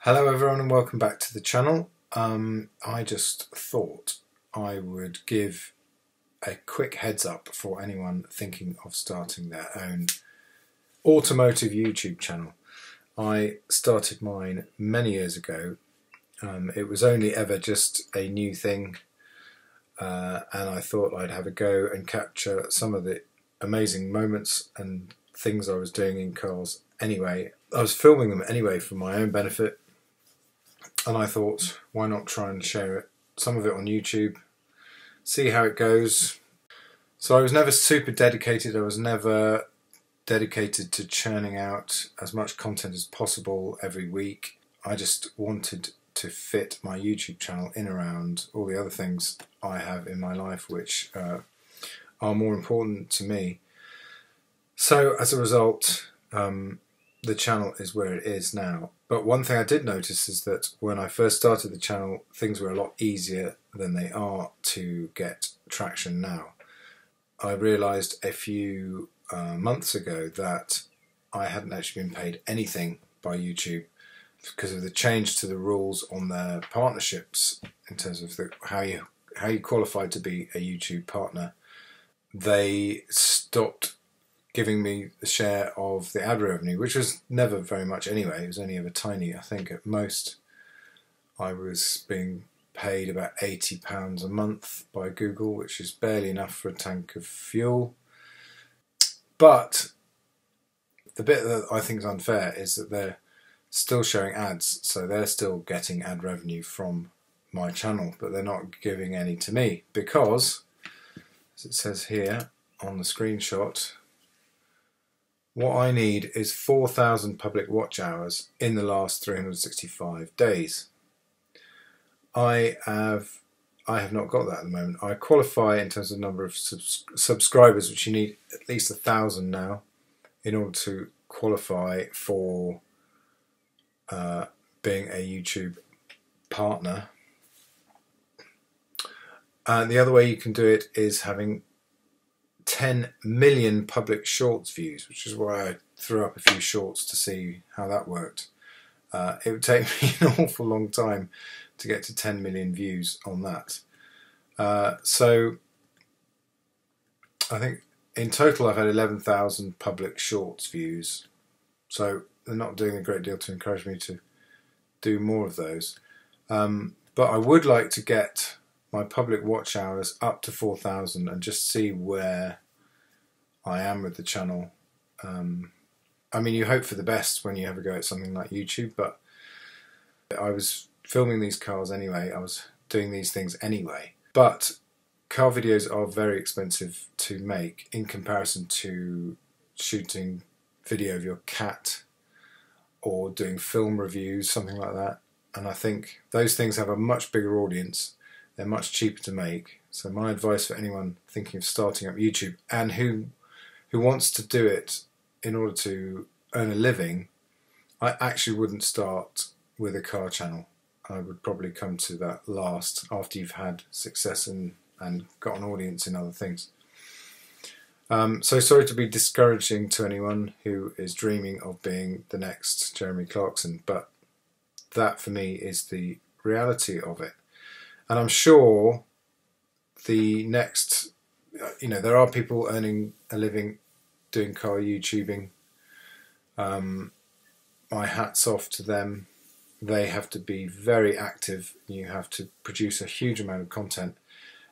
Hello everyone and welcome back to the channel. I just thought I would give a quick heads up for anyone thinking of starting their own automotive YouTube channel. I started mine many years ago. It was only ever just a new thing and I thought I'd have a go and capture some of the amazing moments and things I was doing in cars anyway. I was filming them anyway for my own benefit. And I thought, why not try and share it, some of it on YouTube, see how it goes. So I was never super dedicated. I was never dedicated to churning out as much content as possible every week. I just wanted to fit my YouTube channel in around all the other things I have in my life which are more important to me. So as a result, the channel is where it is now. But one thing I did notice is that when I first started the channel, things were a lot easier than they are to get traction now. I realised a few months ago that I hadn't actually been paid anything by YouTube because of the change to the rules on their partnerships in terms of how you qualified to be a YouTube partner. They stopped giving me a share of the ad revenue, which was never very much anyway. It was only ever tiny. I think at most I was being paid about £80 a month by Google, which is barely enough for a tank of fuel. But the bit that I think is unfair is that they're still showing ads, so they're still getting ad revenue from my channel, but they're not giving any to me because, as it says here on the screenshot, what I need is 4,000 public watch hours in the last 365 days. I have not got that at the moment. I qualify in terms of number of subscribers, which you need at least 1,000 now in order to qualify for being a YouTube partner. And the other way you can do it is having 10 million public shorts views, which is why I threw up a few shorts to see how that worked. It would take me an awful long time to get to 10 million views on that. So I think in total I've had 11,000 public shorts views, so they're not doing a great deal to encourage me to do more of those. But I would like to get my public watch hours up to 4,000 and just see where I am with the channel. I mean, you hope for the best when you have a go at something like YouTube, but I was filming these cars anyway, I was doing these things anyway. But car videos are very expensive to make in comparison to shooting video of your cat or doing film reviews, something like that. And I think those things have a much bigger audience. They're much cheaper to make. So my advice for anyone thinking of starting up YouTube and who wants to do it in order to earn a living, I actually wouldn't start with a car channel. I would probably come to that last, after you've had success and got an audience in other things. So sorry to be discouraging to anyone who is dreaming of being the next Jeremy Clarkson, but that for me is the reality of it. And I'm sure the next, there are people earning a living doing car YouTubing. My hat's off to them. They have to be very active. You have to produce a huge amount of content,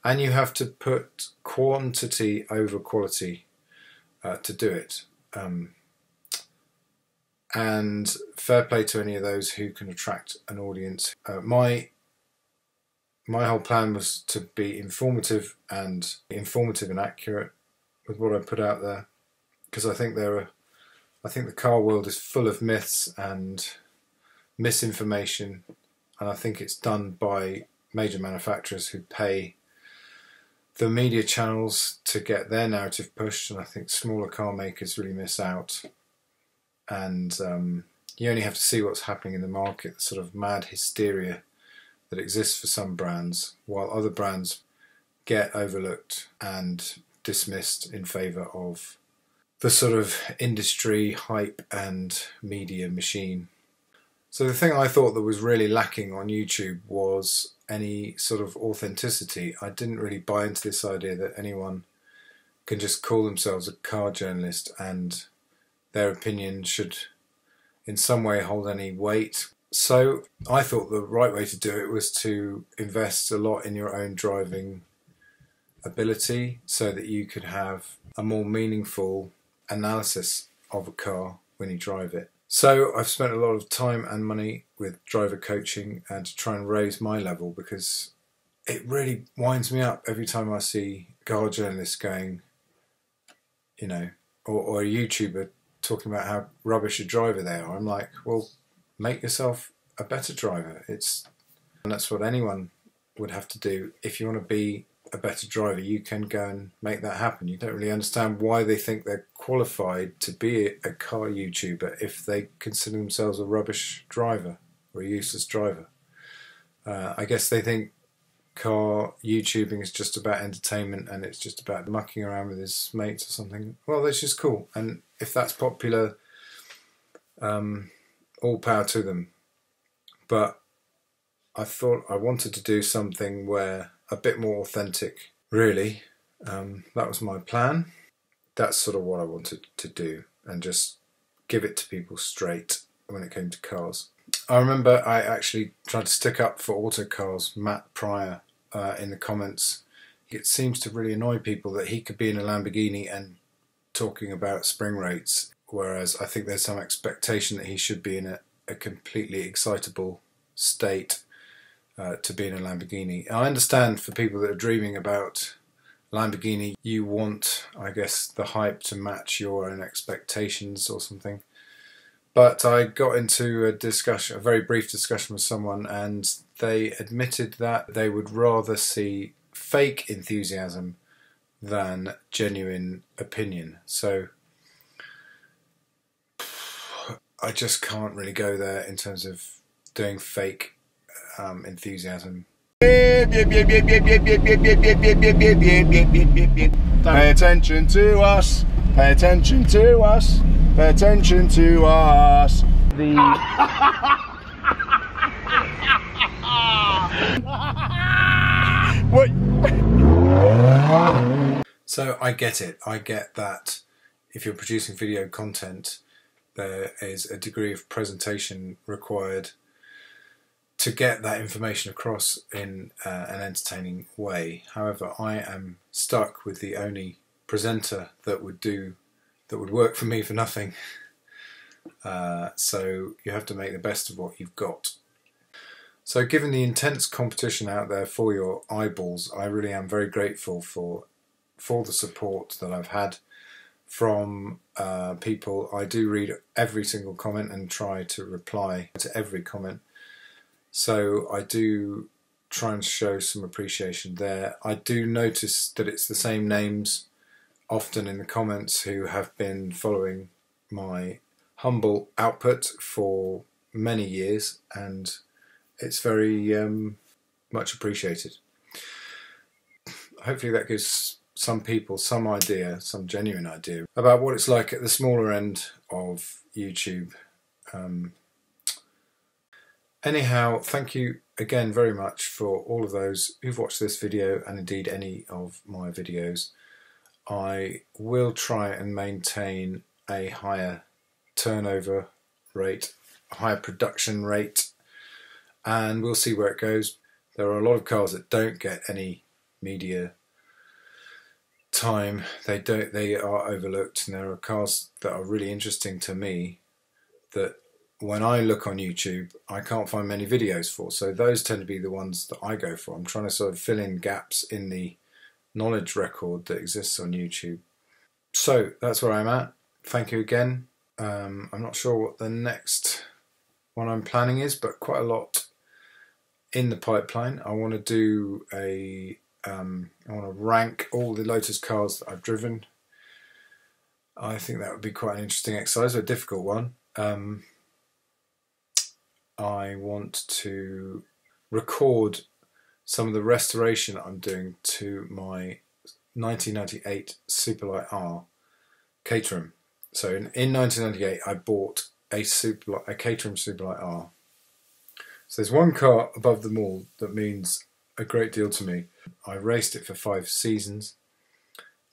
and you have to put quantity over quality to do it. And fair play to any of those who can attract an audience. My whole plan was to be informative and accurate with what I put out there, because I think the car world is full of myths and misinformation, and I think it's done by major manufacturers who pay the media channels to get their narrative pushed, and I think smaller car makers really miss out. And you only have to see what's happening in the market, the sort of mad hysteria that exists for some brands, while other brands get overlooked and dismissed in favour of the sort of industry hype and media machine. So the thing I thought that was really lacking on YouTube was any sort of authenticity. I didn't really buy into this idea that anyone can just call themselves a car journalist and their opinion should in some way hold any weight. So I thought the right way to do it was to invest a lot in your own driving ability so that you could have a more meaningful analysis of a car when you drive it. So I've spent a lot of time and money with driver coaching and to try and raise my level, because it really winds me up every time I see car journalists going, you know, or a YouTuber talking about how rubbish a driver they are. I'm like, well, make yourself a better driver. And that's what anyone would have to do. If you want to be a better driver, you can go and make that happen. You don't really understand why they think they're qualified to be a car YouTuber if they consider themselves a rubbish driver or a useless driver. I guess they think car YouTubing is just about entertainment and it's just about mucking around with his mates or something. Well, that's just cool, and if that's popular, all power to them. But I thought I wanted to do something where a bit more authentic, really. That was my plan. That's sort of what I wanted to do, and just give it to people straight when it came to cars. I remember I actually tried to stick up for Autocar's Matt Pryor in the comments. It seems to really annoy people that he could be in a Lamborghini and talking about spring rates, whereas I think there's some expectation that he should be in a completely excitable state to be in a Lamborghini. I understand for people that are dreaming about Lamborghini, you want, I guess, the hype to match your own expectations or something. But I got into a discussion, a very brief discussion with someone, and they admitted that they would rather see fake enthusiasm than genuine opinion. So I just can't really go there in terms of doing fake enthusiasm. Pay attention to us. Pay attention to us. Pay attention to us. What? So I get it. I get that if you're producing video content, there is a degree of presentation required to get that information across in an entertaining way. However, I am stuck with the only presenter that would work for me for nothing. So you have to make the best of what you've got. So given the intense competition out there for your eyeballs, I really am very grateful for the support that I've had from people. I do read every single comment and try to reply to every comment. So I do try and show some appreciation there. I do notice that it's the same names often in the comments who have been following my humble output for many years, and it's very much appreciated. Hopefully that gives some people some idea, some genuine idea about what it's like at the smaller end of YouTube. Anyhow, thank you again very much for all of those who've watched this video, and indeed any of my videos. I will try and maintain a higher turnover rate, a higher production rate, and we'll see where it goes. There are a lot of cars that don't get any media time. They are overlooked, and there are cars that are really interesting to me that when I look on YouTube I can't find many videos for, so those tend to be the ones that I go for. I'm trying to sort of fill in gaps in the knowledge record that exists on YouTube. So that's where I'm at. Thank you again. I'm not sure what the next one I'm planning is, but quite a lot in the pipeline. I want to do I want to rank all the Lotus cars that I've driven. I think that would be quite an interesting exercise, a difficult one. I want to record some of the restoration I'm doing to my 1998 Superlight R Caterham. So in 1998 I bought a Caterham Superlight R, So there's one car above them all that means a great deal to me. I raced it for 5 seasons,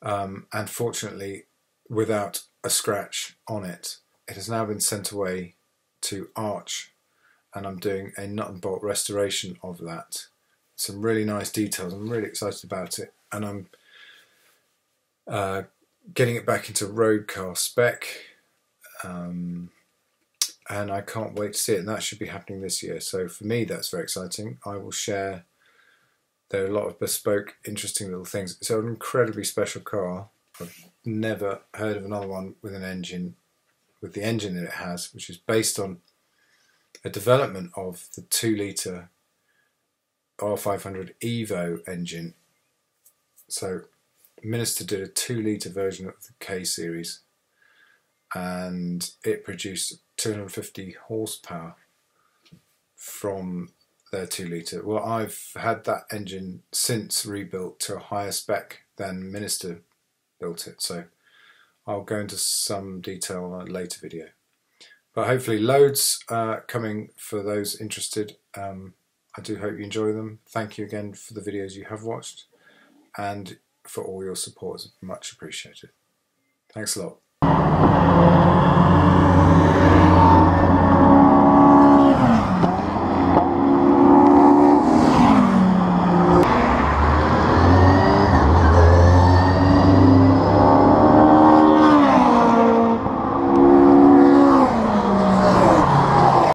and fortunately without a scratch on it. It has now been sent away to Arch, and I'm doing a nut and bolt restoration of that. Some really nice details. I'm really excited about it, and I'm getting it back into road car spec, and I can't wait to see it, and that should be happening this year. So for me, that's very exciting. I will share. There are a lot of bespoke, interesting little things. It's an incredibly special car. I've never heard of another one with an engine, with the engine that it has, which is based on a development of the 2-litre R500 Evo engine. So Minister did a 2-litre version of the K series, and it produced 250 horsepower from their 2-litre. Well, I've had that engine since rebuilt to a higher spec than Minister built it, so I'll go into some detail on a later video. But hopefully loads coming for those interested. I do hope you enjoy them. Thank you again for the videos you have watched, and for all your support. It's much appreciated. Thanks a lot.